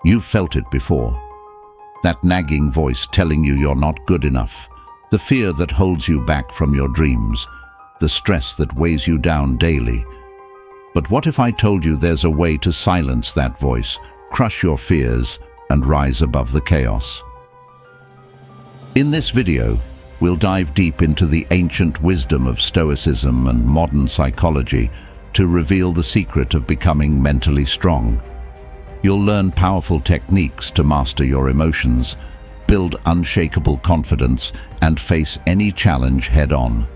You've felt it before. That nagging voice telling you you're not good enough, the fear that holds you back from your dreams, the stress that weighs you down daily. But what if I told you there's a way to silence that voice, crush your fears, and rise above the chaos? In this video, we'll dive deep into the ancient wisdom of Stoicism and modern psychology to reveal the secret of becoming mentally strong. You'll learn powerful techniques to master your emotions, build unshakable confidence, and face any challenge head-on.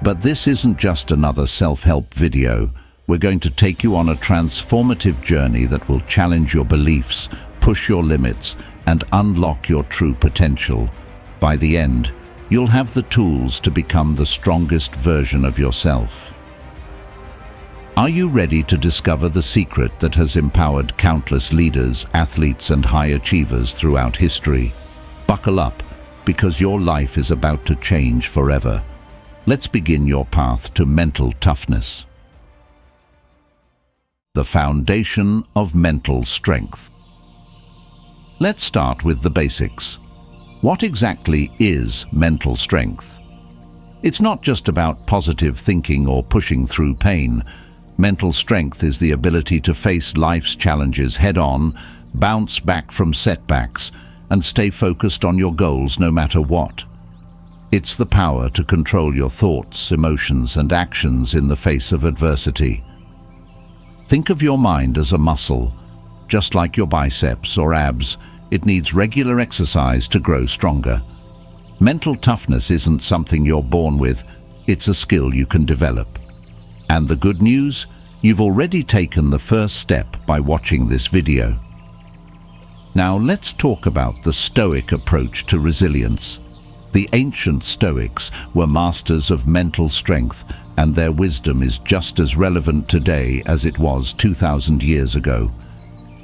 But this isn't just another self-help video. We're going to take you on a transformative journey that will challenge your beliefs, push your limits, and unlock your true potential. By the end, you'll have the tools to become the strongest version of yourself. Are you ready to discover the secret that has empowered countless leaders, athletes, and high achievers throughout history? Buckle up, because your life is about to change forever. Let's begin your path to mental toughness. The foundation of mental strength. Let's start with the basics. What exactly is mental strength? It's not just about positive thinking or pushing through pain. Mental strength is the ability to face life's challenges head-on, bounce back from setbacks, and stay focused on your goals no matter what. It's the power to control your thoughts, emotions, and actions in the face of adversity. Think of your mind as a muscle. Just like your biceps or abs, it needs regular exercise to grow stronger. Mental toughness isn't something you're born with, it's a skill you can develop. And the good news? You've already taken the first step by watching this video. Now let's talk about the Stoic approach to resilience. The ancient Stoics were masters of mental strength, and their wisdom is just as relevant today as it was 2,000 years ago.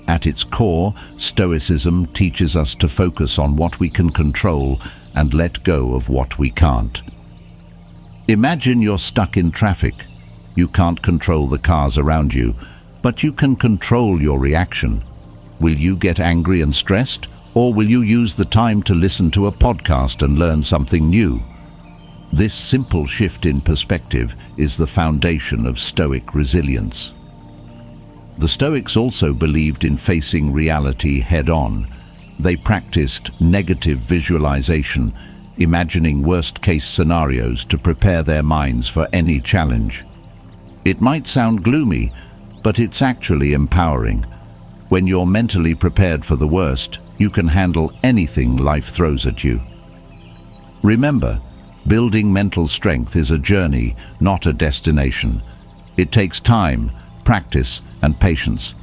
At its core, Stoicism teaches us to focus on what we can control and let go of what we can't. Imagine you're stuck in traffic. You can't control the cars around you, but you can control your reaction. Will you get angry and stressed, or will you use the time to listen to a podcast and learn something new? This simple shift in perspective is the foundation of Stoic resilience. The Stoics also believed in facing reality head-on. They practiced negative visualization, imagining worst-case scenarios to prepare their minds for any challenge. It might sound gloomy, but it's actually empowering. When you're mentally prepared for the worst, you can handle anything life throws at you. Remember, building mental strength is a journey, not a destination. It takes time, practice, and patience.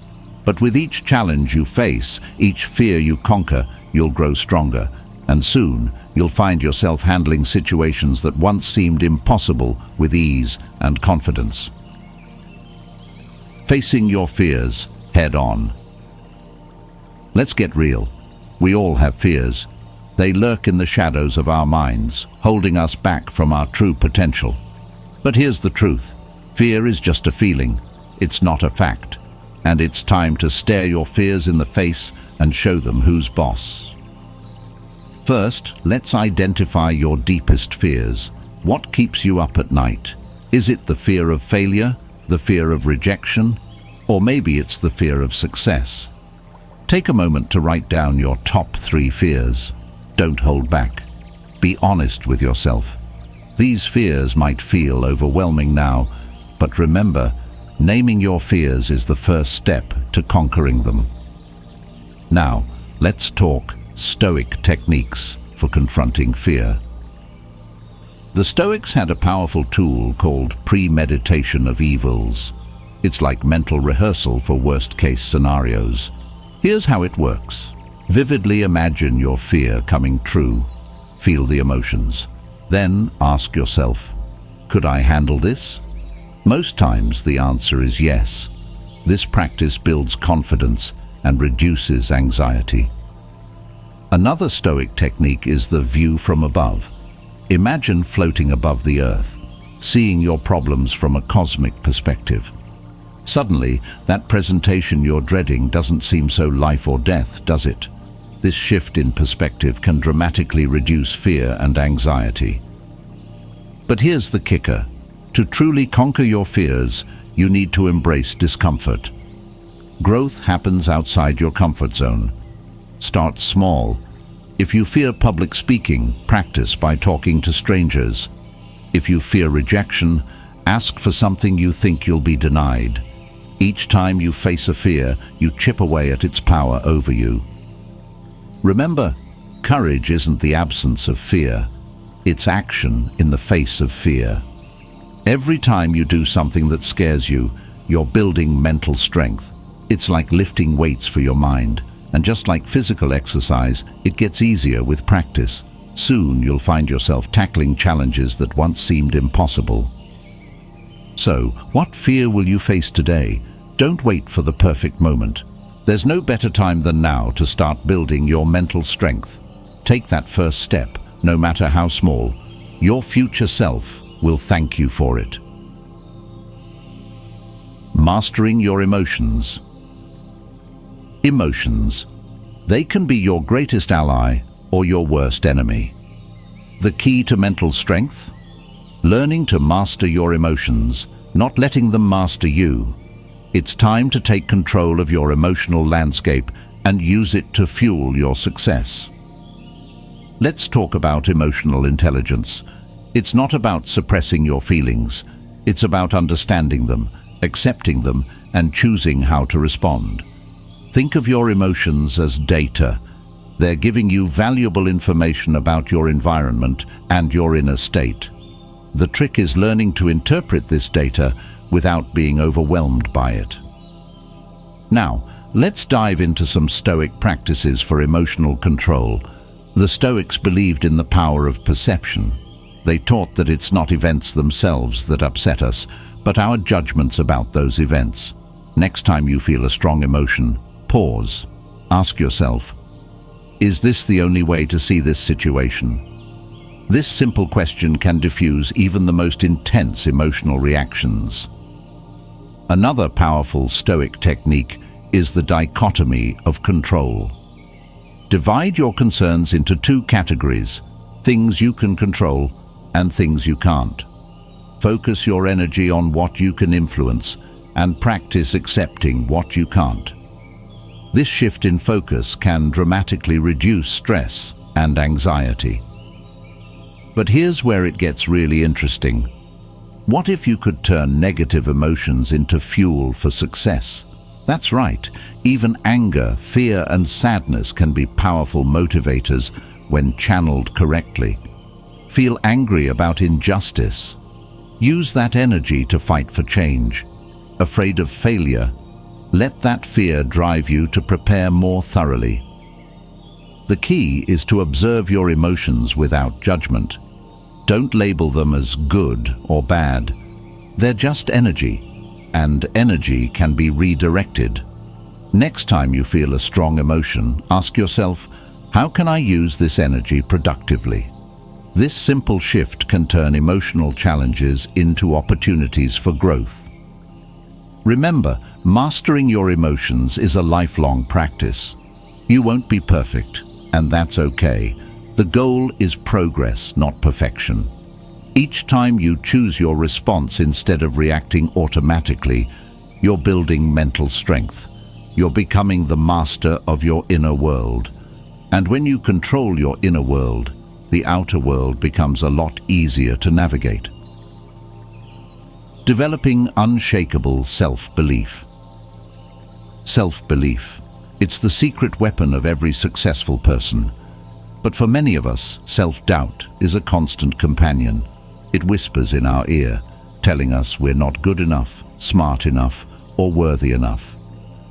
But with each challenge you face, each fear you conquer, you'll grow stronger. And soon, you'll find yourself handling situations that once seemed impossible with ease and confidence. Facing your fears head-on. Let's get real. We all have fears. They lurk in the shadows of our minds, holding us back from our true potential. But here's the truth. Fear is just a feeling. It's not a fact. And it's time to stare your fears in the face and show them who's boss. First, let's identify your deepest fears. What keeps you up at night? Is it the fear of failure? The fear of rejection? Or maybe it's the fear of success? Take a moment to write down your top 3 fears. Don't hold back. Be honest with yourself. These fears might feel overwhelming now, but remember, naming your fears is the first step to conquering them. Now, let's talk Stoic techniques for confronting fear. The Stoics had a powerful tool called premeditation of evils. It's like mental rehearsal for worst-case scenarios. Here's how it works. Vividly imagine your fear coming true. Feel the emotions. Then ask yourself, could I handle this? Most times the answer is yes. This practice builds confidence and reduces anxiety. Another Stoic technique is the view from above. Imagine floating above the earth, seeing your problems from a cosmic perspective. Suddenly, that presentation you're dreading doesn't seem so life or death, does it? This shift in perspective can dramatically reduce fear and anxiety. But here's the kicker. To truly conquer your fears, you need to embrace discomfort. Growth happens outside your comfort zone. Start small. If you fear public speaking, practice by talking to strangers. If you fear rejection, ask for something you think you'll be denied. Each time you face a fear, you chip away at its power over you. Remember, courage isn't the absence of fear. It's action in the face of fear. Every time you do something that scares you, you're building mental strength. It's like lifting weights for your mind. And just like physical exercise, it gets easier with practice. Soon you'll find yourself tackling challenges that once seemed impossible. So, what fear will you face today? Don't wait for the perfect moment. There's no better time than now to start building your mental strength. Take that first step, no matter how small. Your future self will thank you for it. Mastering your emotions. Emotions. They can be your greatest ally or your worst enemy. The key to mental strength? Learning to master your emotions, not letting them master you. It's time to take control of your emotional landscape and use it to fuel your success. Let's talk about emotional intelligence. It's not about suppressing your feelings. It's about understanding them, accepting them, and choosing how to respond. Think of your emotions as data. They're giving you valuable information about your environment and your inner state. The trick is learning to interpret this data without being overwhelmed by it. Now, let's dive into some Stoic practices for emotional control. The Stoics believed in the power of perception. They taught that it's not events themselves that upset us, but our judgments about those events. Next time you feel a strong emotion, pause. Ask yourself, is this the only way to see this situation? This simple question can diffuse even the most intense emotional reactions. Another powerful Stoic technique is the dichotomy of control. Divide your concerns into two categories, things you can control and things you can't. Focus your energy on what you can influence and practice accepting what you can't. This shift in focus can dramatically reduce stress and anxiety. But here's where it gets really interesting. What if you could turn negative emotions into fuel for success? That's right, even anger, fear, and sadness can be powerful motivators when channeled correctly. Feel angry about injustice. Use that energy to fight for change. Afraid of failure? Let that fear drive you to prepare more thoroughly. The key is to observe your emotions without judgment. Don't label them as good or bad. They're just energy, and energy can be redirected. Next time you feel a strong emotion, ask yourself, how can I use this energy productively? This simple shift can turn emotional challenges into opportunities for growth. Remember, mastering your emotions is a lifelong practice. You won't be perfect, and that's okay. The goal is progress, not perfection. Each time you choose your response instead of reacting automatically, you're building mental strength. You're becoming the master of your inner world. And when you control your inner world, the outer world becomes a lot easier to navigate. Developing unshakable self-belief. Self-belief. It's the secret weapon of every successful person. But for many of us, self-doubt is a constant companion. It whispers in our ear, telling us we're not good enough, smart enough, or worthy enough.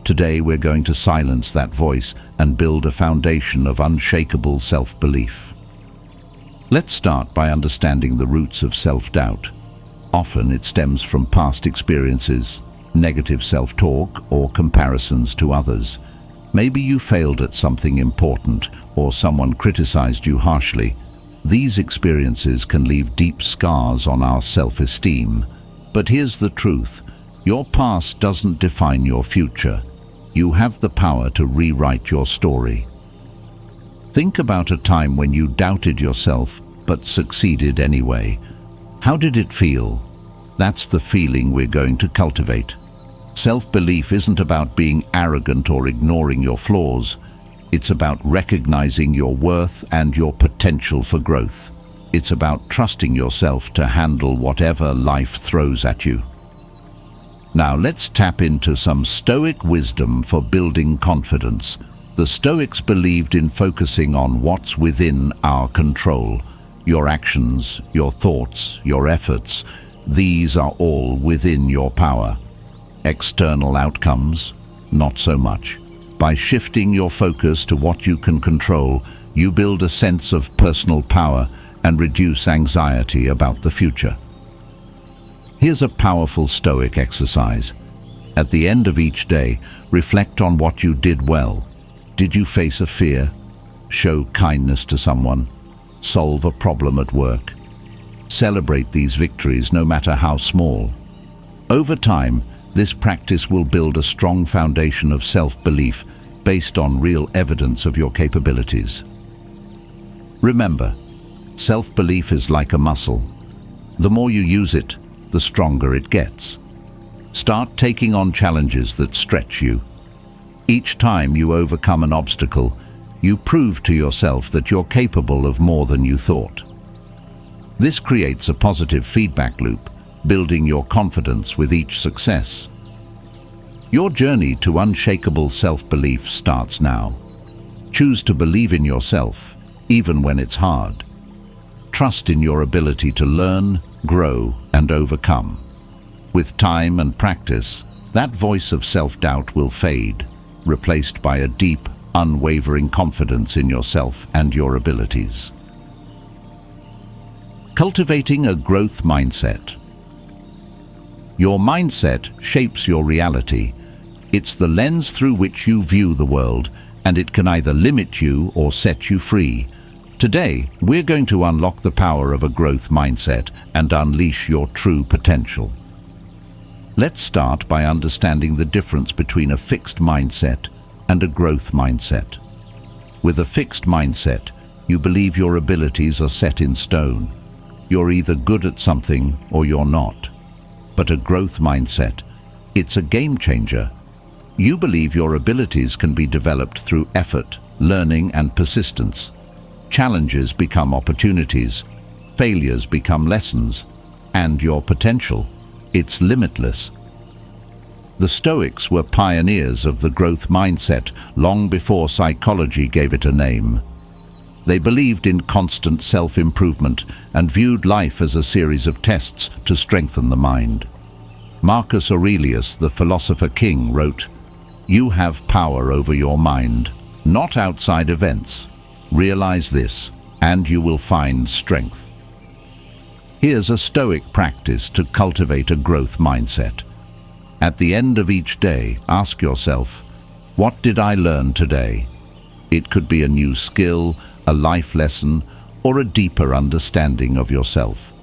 Today we're going to silence that voice and build a foundation of unshakable self-belief. Let's start by understanding the roots of self-doubt. Often it stems from past experiences, negative self-talk, or comparisons to others. Maybe you failed at something important, or someone criticized you harshly. These experiences can leave deep scars on our self-esteem. But here's the truth. Your past doesn't define your future. You have the power to rewrite your story. Think about a time when you doubted yourself but succeeded anyway. How did it feel? That's the feeling we're going to cultivate. Self-belief isn't about being arrogant or ignoring your flaws. It's about recognizing your worth and your potential for growth. It's about trusting yourself to handle whatever life throws at you. Now let's tap into some Stoic wisdom for building confidence. The Stoics believed in focusing on what's within our control. Your actions, your thoughts, your efforts, these are all within your power. External outcomes, not so much. By shifting your focus to what you can control, you build a sense of personal power and reduce anxiety about the future. Here's a powerful Stoic exercise. At the end of each day, reflect on what you did well. Did you face a fear? Show kindness to someone? Solve a problem at work? Celebrate these victories, no matter how small. Over time, this practice will build a strong foundation of self-belief based on real evidence of your capabilities. Remember, self-belief is like a muscle. The more you use it, the stronger it gets. Start taking on challenges that stretch you. Each time you overcome an obstacle, you prove to yourself that you're capable of more than you thought. This creates a positive feedback loop, building your confidence with each success. Your journey to unshakable self-belief starts now. Choose to believe in yourself, even when it's hard. Trust in your ability to learn, grow, and overcome. With time and practice, that voice of self-doubt will fade, replaced by a deep, unwavering confidence in yourself and your abilities. Cultivating a growth mindset. Your mindset shapes your reality. It's the lens through which you view the world, and it can either limit you or set you free. Today, we're going to unlock the power of a growth mindset and unleash your true potential. Let's start by understanding the difference between a fixed mindset and a growth mindset. With a fixed mindset, you believe your abilities are set in stone. You're either good at something or you're not. But a growth mindset, it's a game changer. You believe your abilities can be developed through effort, learning, and persistence. Challenges become opportunities, failures become lessons, and your potential, it's limitless. The Stoics were pioneers of the growth mindset long before psychology gave it a name. They believed in constant self-improvement and viewed life as a series of tests to strengthen the mind. Marcus Aurelius, the philosopher king, wrote, "You have power over your mind, not outside events. Realize this, and you will find strength." Here's a Stoic practice to cultivate a growth mindset. At the end of each day, ask yourself, what did I learn today? It could be a new skill, a life lesson, or a deeper understanding of yourself.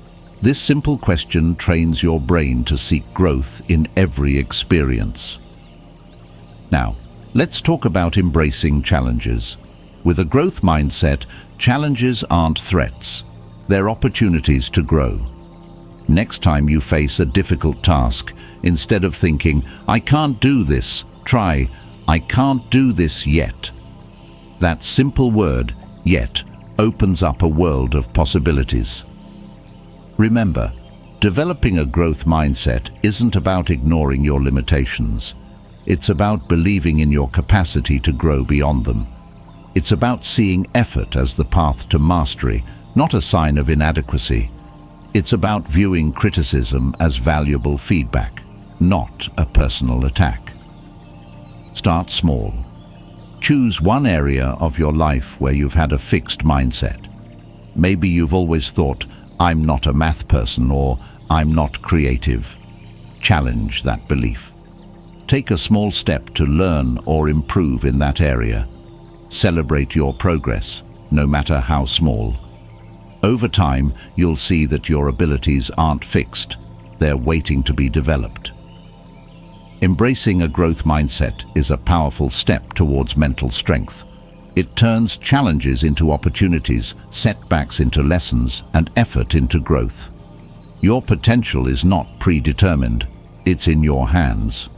This simple question trains your brain to seek growth in every experience. Now, let's talk about embracing challenges. With a growth mindset, challenges aren't threats. They're opportunities to grow. Next time you face a difficult task, instead of thinking, "I can't do this," try, "I can't do this yet." That simple word, "yet," opens up a world of possibilities. Remember, developing a growth mindset isn't about ignoring your limitations. It's about believing in your capacity to grow beyond them. It's about seeing effort as the path to mastery, not a sign of inadequacy. It's about viewing criticism as valuable feedback, not a personal attack. Start small. Choose one area of your life where you've had a fixed mindset. Maybe you've always thought, "I'm not a math person," or "I'm not creative." Challenge that belief. Take a small step to learn or improve in that area. Celebrate your progress, no matter how small. Over time, you'll see that your abilities aren't fixed. They're waiting to be developed. Embracing a growth mindset is a powerful step towards mental strength. It turns challenges into opportunities, setbacks into lessons, and effort into growth. Your potential is not predetermined, it's in your hands.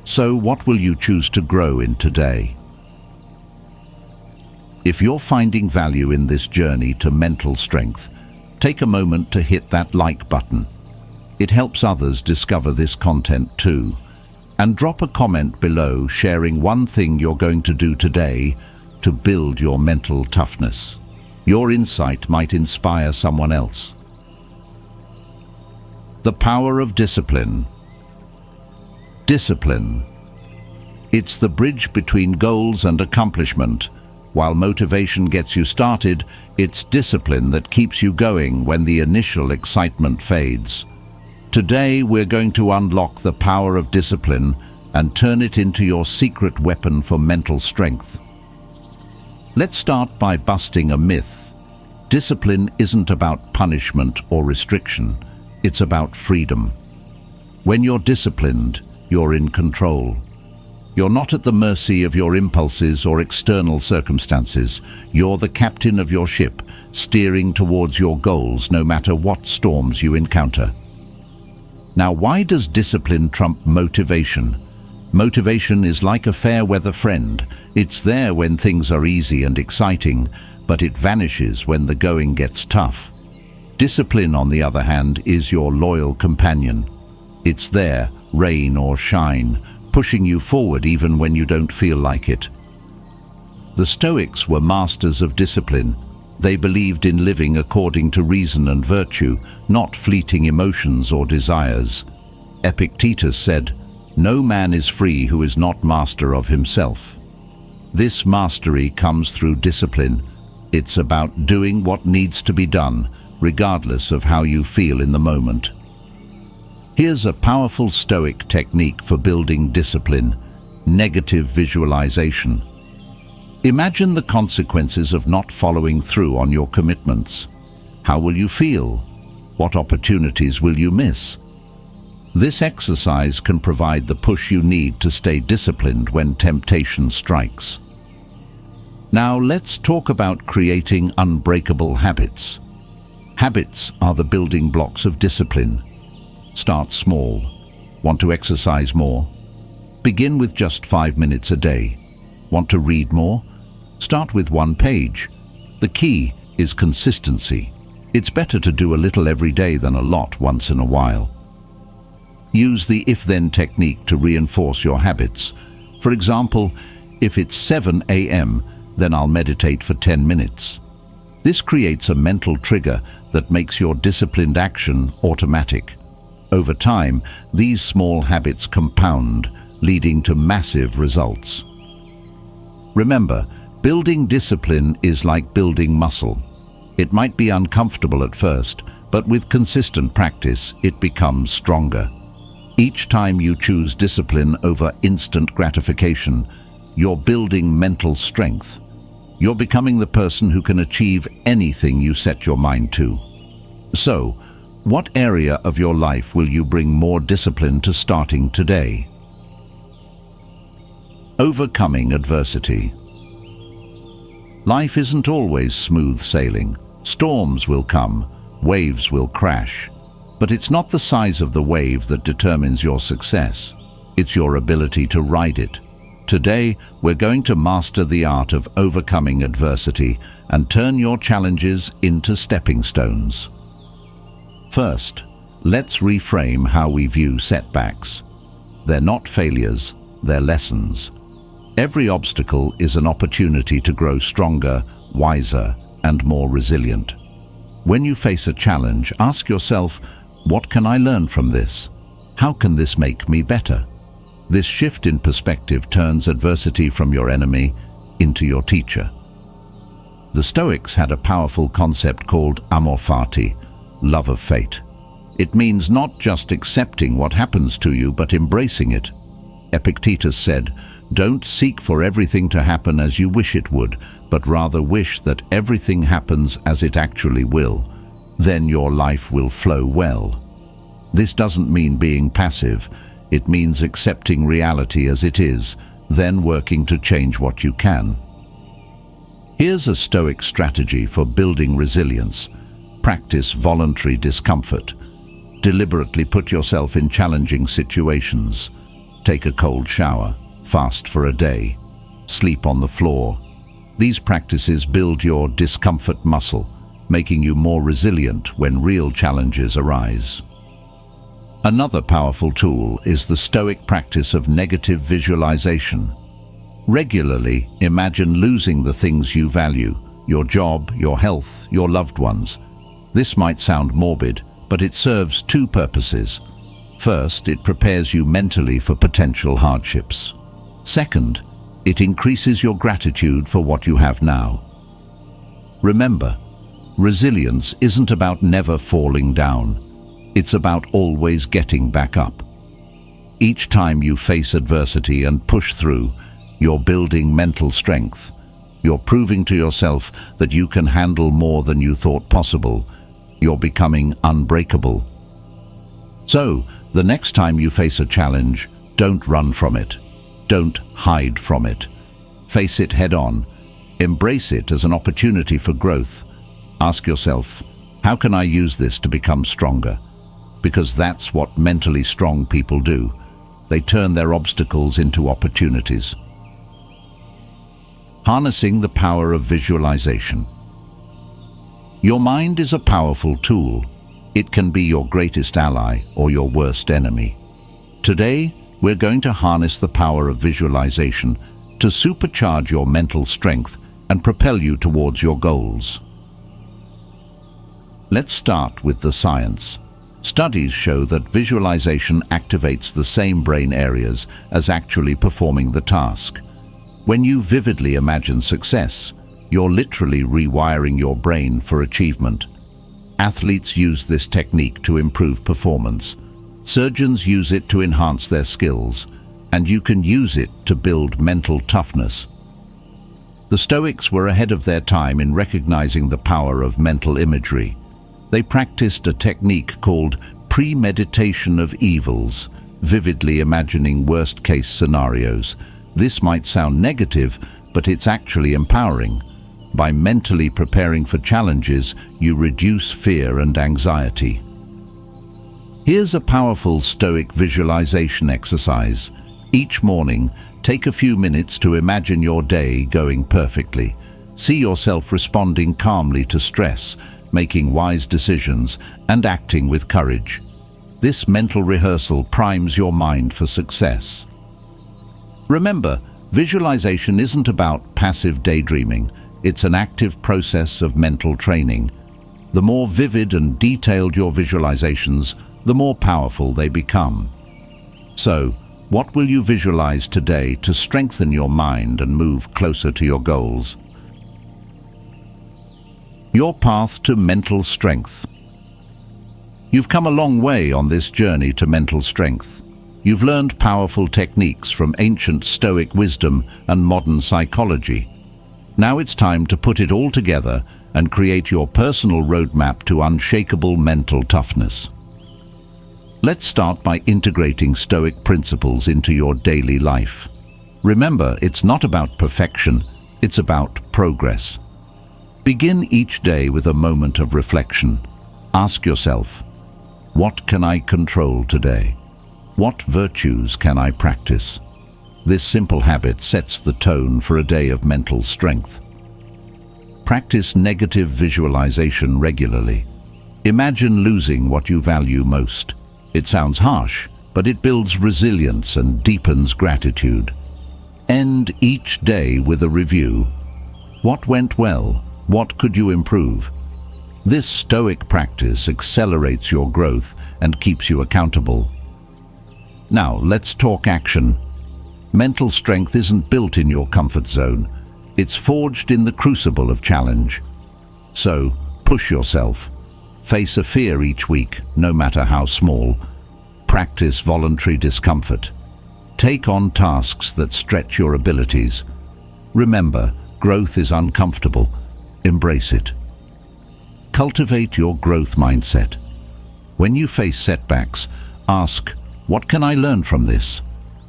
So what will you choose to grow in today? If you're finding value in this journey to mental strength, take a moment to hit that like button. It helps others discover this content too. And drop a comment below sharing one thing you're going to do today to build your mental toughness. Your insight might inspire someone else. The power of discipline. Discipline. It's the bridge between goals and accomplishment. While motivation gets you started, it's discipline that keeps you going when the initial excitement fades. Today, we're going to unlock the power of discipline and turn it into your secret weapon for mental strength. Let's start by busting a myth. Discipline isn't about punishment or restriction. It's about freedom. When you're disciplined, you're in control. You're not at the mercy of your impulses or external circumstances. You're the captain of your ship, steering towards your goals no matter what storms you encounter. Now, why does discipline trump motivation? Motivation is like a fair-weather friend. It's there when things are easy and exciting, but it vanishes when the going gets tough. Discipline, on the other hand, is your loyal companion. It's there, rain or shine, pushing you forward even when you don't feel like it. The Stoics were masters of discipline. They believed in living according to reason and virtue, not fleeting emotions or desires. Epictetus said, "No man is free who is not master of himself." This mastery comes through discipline. It's about doing what needs to be done, regardless of how you feel in the moment. Here's a powerful Stoic technique for building discipline: negative visualization. Imagine the consequences of not following through on your commitments. How will you feel? What opportunities will you miss? This exercise can provide the push you need to stay disciplined when temptation strikes. Now let's talk about creating unbreakable habits. Habits are the building blocks of discipline. Start small. Want to exercise more? Begin with just 5 minutes a day. Want to read more? Start with 1 page. The key is consistency. It's better to do a little every day than a lot once in a while. Use the if-then technique to reinforce your habits. For example, if it's 7 a.m., then I'll meditate for 10 minutes. This creates a mental trigger that makes your disciplined action automatic. Over time, these small habits compound, leading to massive results. Remember, building discipline is like building muscle. It might be uncomfortable at first, but with consistent practice, it becomes stronger. Each time you choose discipline over instant gratification, you're building mental strength. You're becoming the person who can achieve anything you set your mind to. So, what area of your life will you bring more discipline to starting today? Overcoming adversity. Life isn't always smooth sailing. Storms will come, waves will crash. But it's not the size of the wave that determines your success. It's your ability to ride it. Today, we're going to master the art of overcoming adversity and turn your challenges into stepping stones. First, let's reframe how we view setbacks. They're not failures, they're lessons. Every obstacle is an opportunity to grow stronger, wiser, and more resilient. When you face a challenge, ask yourself, what can I learn from this? How can this make me better? This shift in perspective turns adversity from your enemy into your teacher. The Stoics had a powerful concept called amor fati, love of fate. It means not just accepting what happens to you, but embracing it. Epictetus said, "Don't seek for everything to happen as you wish it would, but rather wish that everything happens as it actually will. Then your life will flow well." This doesn't mean being passive. It means accepting reality as it is, then working to change what you can. Here's a Stoic strategy for building resilience. Practice voluntary discomfort. Deliberately put yourself in challenging situations. Take a cold shower, fast for a day, sleep on the floor. These practices build your discomfort muscle, making you more resilient when real challenges arise. Another powerful tool is the Stoic practice of negative visualization. Regularly imagine losing the things you value, your job, your health, your loved ones. This might sound morbid, but it serves two purposes. First, it prepares you mentally for potential hardships. Second, it increases your gratitude for what you have now. Remember, resilience isn't about never falling down. It's about always getting back up. Each time you face adversity and push through, you're building mental strength. You're proving to yourself that you can handle more than you thought possible. You're becoming unbreakable. So, the next time you face a challenge, don't run from it. Don't hide from it. Face it head on. Embrace it as an opportunity for growth. Ask yourself, how can I use this to become stronger? Because that's what mentally strong people do. They turn their obstacles into opportunities. Harnessing the power of visualization. Your mind is a powerful tool. It can be your greatest ally or your worst enemy. Today, we're going to harness the power of visualization to supercharge your mental strength and propel you towards your goals. Let's start with the science. Studies show that visualization activates the same brain areas as actually performing the task. When you vividly imagine success, you're literally rewiring your brain for achievement. Athletes use this technique to improve performance. Surgeons use it to enhance their skills, and you can use it to build mental toughness. The Stoics were ahead of their time in recognizing the power of mental imagery. They practiced a technique called premeditation of evils, vividly imagining worst-case scenarios. This might sound negative, but it's actually empowering. By mentally preparing for challenges, you reduce fear and anxiety. Here's a powerful Stoic visualization exercise. Each morning, take a few minutes to imagine your day going perfectly. See yourself responding calmly to stress, making wise decisions, and acting with courage. This mental rehearsal primes your mind for success. Remember, visualization isn't about passive daydreaming. It's an active process of mental training. The more vivid and detailed your visualizations, the more powerful they become. So, what will you visualize today to strengthen your mind and move closer to your goals? Your path to mental strength. You've come a long way on this journey to mental strength. You've learned powerful techniques from ancient Stoic wisdom and modern psychology. Now it's time to put it all together and create your personal roadmap to unshakable mental toughness. Let's start by integrating Stoic principles into your daily life. Remember, it's not about perfection, it's about progress. Begin each day with a moment of reflection. Ask yourself, what can I control today? What virtues can I practice? This simple habit sets the tone for a day of mental strength. Practice negative visualization regularly. Imagine losing what you value most. It sounds harsh, but it builds resilience and deepens gratitude. End each day with a review. What went well? What could you improve? This Stoic practice accelerates your growth and keeps you accountable. Now, let's talk action. Mental strength isn't built in your comfort zone. It's forged in the crucible of challenge. So, push yourself. Face a fear each week, no matter how small. Practice voluntary discomfort. Take on tasks that stretch your abilities. Remember, growth is uncomfortable. Embrace it. Cultivate your growth mindset. When you face setbacks, ask, What can I learn from this?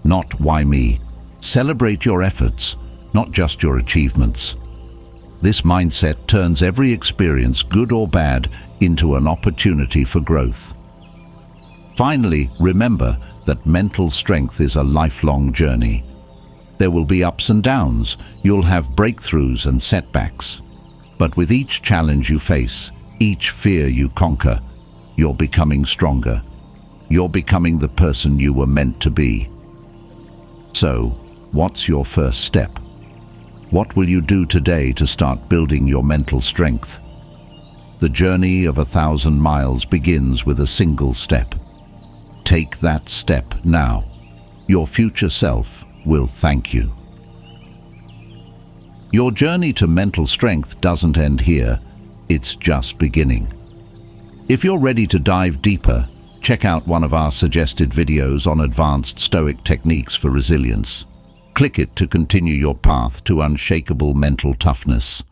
Not why me. Celebrate your efforts, not just your achievements. This mindset turns every experience, good or bad, into an opportunity for growth. Finally, remember that mental strength is a lifelong journey. There will be ups and downs, you'll have breakthroughs and setbacks. But with each challenge you face, each fear you conquer, you're becoming stronger. You're becoming the person you were meant to be. So, what's your first step? What will you do today to start building your mental strength? The journey of 1,000 miles begins with a single step. Take that step now. Your future self will thank you. Your journey to mental strength doesn't end here, it's just beginning. If you're ready to dive deeper, check out one of our suggested videos on advanced Stoic techniques for resilience. Click it to continue your path to unshakable mental toughness.